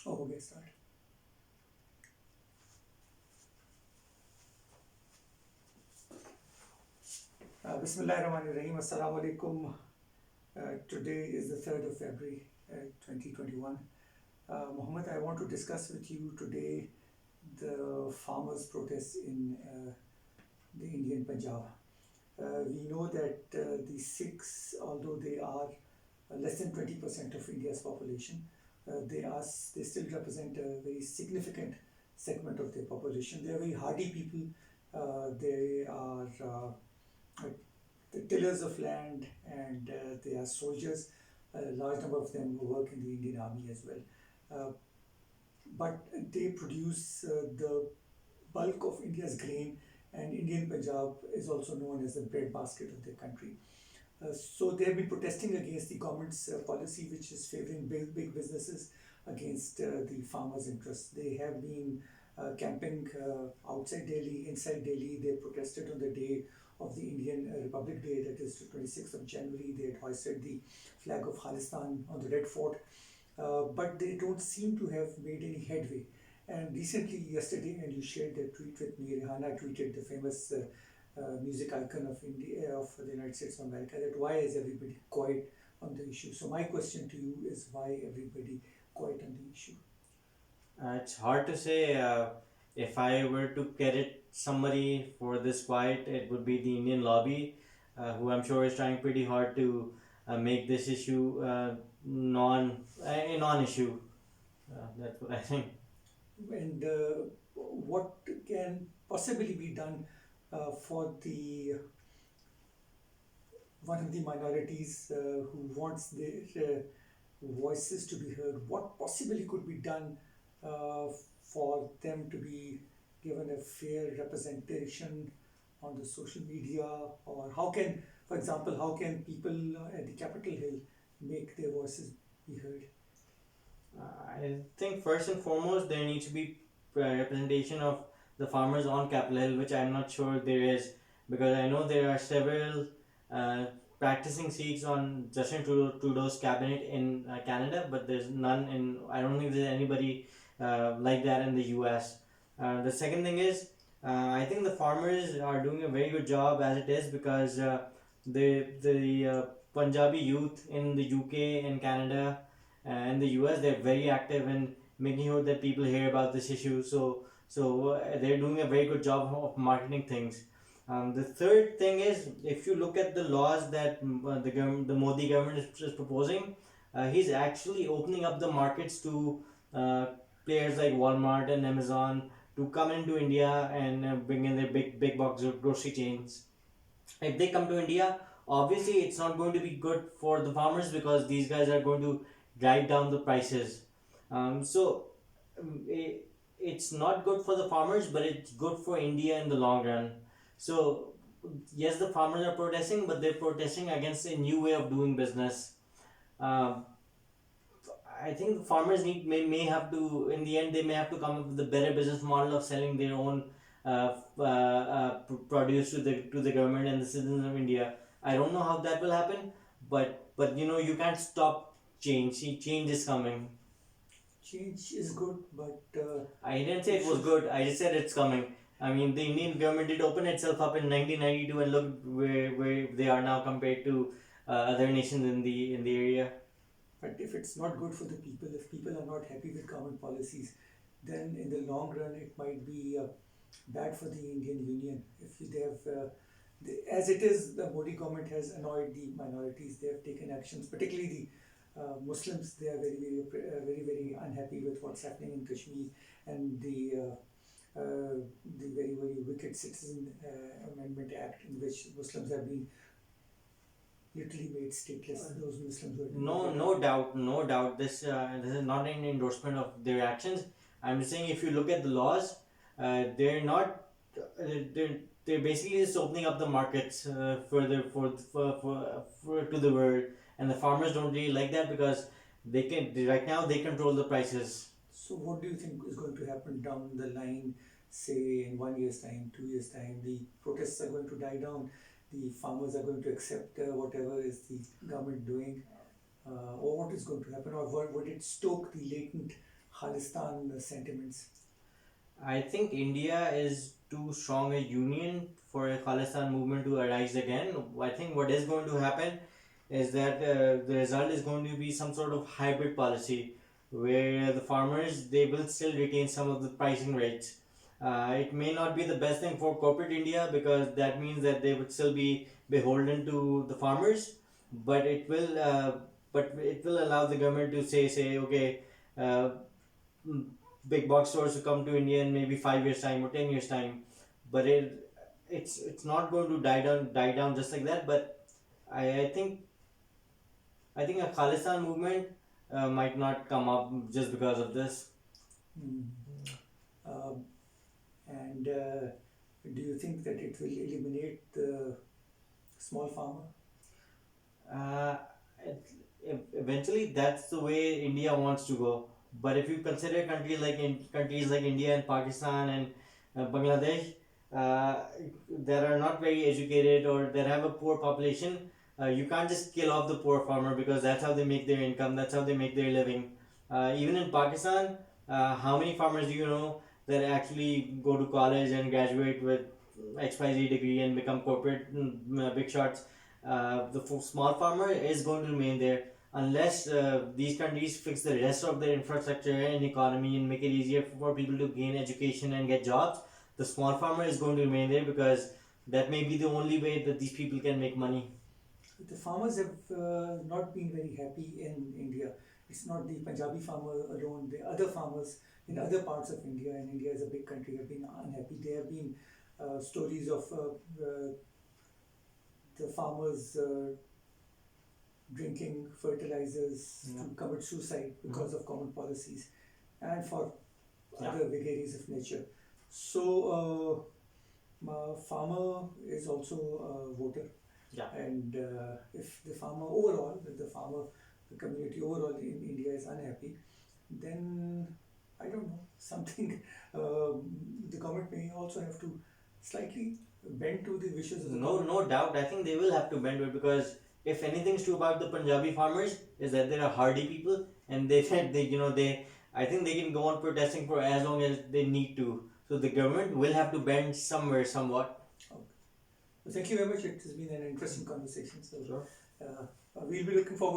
Oh, okay, start. Bismillahirrahmanirrahim. Assalamu alaikum. Today is the 3rd of February 2021. Mohammed, I want to discuss with you today the farmers' protests in the Indian Punjab. We know that the Sikhs, although they are less than 20% of India's population, they still represent a very significant segment of their population. They are very hardy people. They are the tillers of land, and they are soldiers. A large number of them work in the Indian Army as well. Uh, but they produce the bulk of India's grain, and Indian Punjab is also known as the breadbasket of the country. So they have been protesting against the government's policy, which is favoring big businesses against the farmers' interests. They have been camping outside Delhi, inside Delhi. They protested on the day of the Indian Republic Day, that is the 26th of January. They had hoisted the flag of Khalistan on the Red Fort, but they don't seem to have made any headway. And recently, yesterday, and you shared that tweet with me, Rihanna tweeted, the famous music icon of India, of the United States of America, that why is everybody quiet on the issue? So my question to you is, why everybody quiet on the issue? It's hard to say. If I were to credit somebody for this fight, it would be the Indian lobby, who I'm sure is trying pretty hard to make this issue a non-issue. That's what I think. And what can possibly be done for the one of the minorities who wants their voices to be heard? What possibly could be done uh, for them to be given a fair representation on the social media? Or how can, for example, how can people at the Capitol Hill make their voices be heard? I think first and foremost there needs to be representation of the farmers on Capitol Hill, which I'm not sure there is, because I know there are several uh, practicing Sikhs on Justin Trudeau's cabinet in Canada, but there's none in. I don't think there's anybody like that in the U.S. The second thing is, I think the farmers are doing a very good job as it is, because the Punjabi youth in the UK and Canada and the US, they're very active in making sure that people hear about this issue. So they're doing a very good job of marketing things. The third thing is, if you look at the laws that the Modi government is proposing, he's actually opening up the markets to uh, players like Walmart and Amazon to come into India and bring in their big box grocery chains. If they come to India, obviously it's not going to be good for the farmers, because these guys are going to drive down the prices. So it's not good for the farmers, but it's good for India in the long run. So yes, the farmers are protesting, but they're protesting against a new way of doing business. Um, I think the farmers may have to, in the end they may have to come up with a better business model of selling their own produce to the government and the citizens of India. I don't know how that will happen, but you can't stop change. See, change is coming. Change is good, but I didn't say it was issues. good. I just said it's coming. I mean, the Indian government did open itself up in 1992, and look where they are now compared to other nations in the area. But if it's not good for the people, if people are not happy with government policies, then in the long run it might be bad for the Indian Union. If they have, as it is, the Modi government has annoyed the minorities. They have taken actions, particularly the Muslims. They are very unhappy with what's happening in Kashmir, and the very wicked Citizen Amendment Act, in which Muslims have been literally made stateless. Those Muslims who have been No, voted no out. doubt, no doubt. This is not an endorsement of their actions. I'm just saying, if you look at the laws, they're not. They're basically just opening up the markets further for to the world, and the farmers don't really like that, because they can right now they control the prices. So, what do you think is going to happen down the line, say in 1 year's time, 2 years' time? The protests are going to die down, the farmers are going to accept whatever is the government doing, or what is going to happen, or would it stoke the latent Khalistan sentiments? I think India is too strong a union for a Khalistan movement to arise again. I think what is going to happen is that the result is going to be some sort of hybrid policy where the farmers they will still retain some of the pricing rates. It may not be the best thing for corporate India because that means that they would still be beholden to the farmers, but it will allow the government to say okay, uh, mm, big box stores to come to India in maybe 5 years time or 10 years time, but it's not going to die down just like that. But I think a Khalistan movement might not come up just because of this. Mm. Um, and do you think that it will eliminate the small farmer? Uh, Eventually, that's the way India wants to go. But if you consider countries like India and Pakistan and Bangladesh, uh, that are not very educated or that have a poor population, you can't just kill off the poor farmer because that's how they make their income. That's how they make their living. Even in Pakistan, how many farmers do you know that actually go to college and graduate with XYZ degree and become corporate big shots? The small farmer is going to remain there unless these countries fix the rest of their infrastructure and economy and make it easier for people to gain education and get jobs. The small farmer is going to remain there because that may be the only way that these people can make money. The farmers have not been very happy in India. It's not the Punjabi farmer alone. The other farmers in other parts of India, and India is a big country, have been unhappy. There have been stories of the farmers drinking fertilizers Yeah. to commit suicide because of common policies and for Yeah. other vagaries of nature. So, farmer is also a voter, Yeah. and if the farmer overall, the community overall in India is unhappy, then I don't know, something the government may also have to slightly bend to the wishes of the No, government. no doubt. I think they will have to bend to it because if anything's true about the Punjabi farmers is that they're hardy people and they said they I think they can go on protesting for as long as they need to. So the government will have to bend somewhere, somewhat. Okay. Well, thank you very much. It has been an interesting conversation. So Sure. we'll be looking forward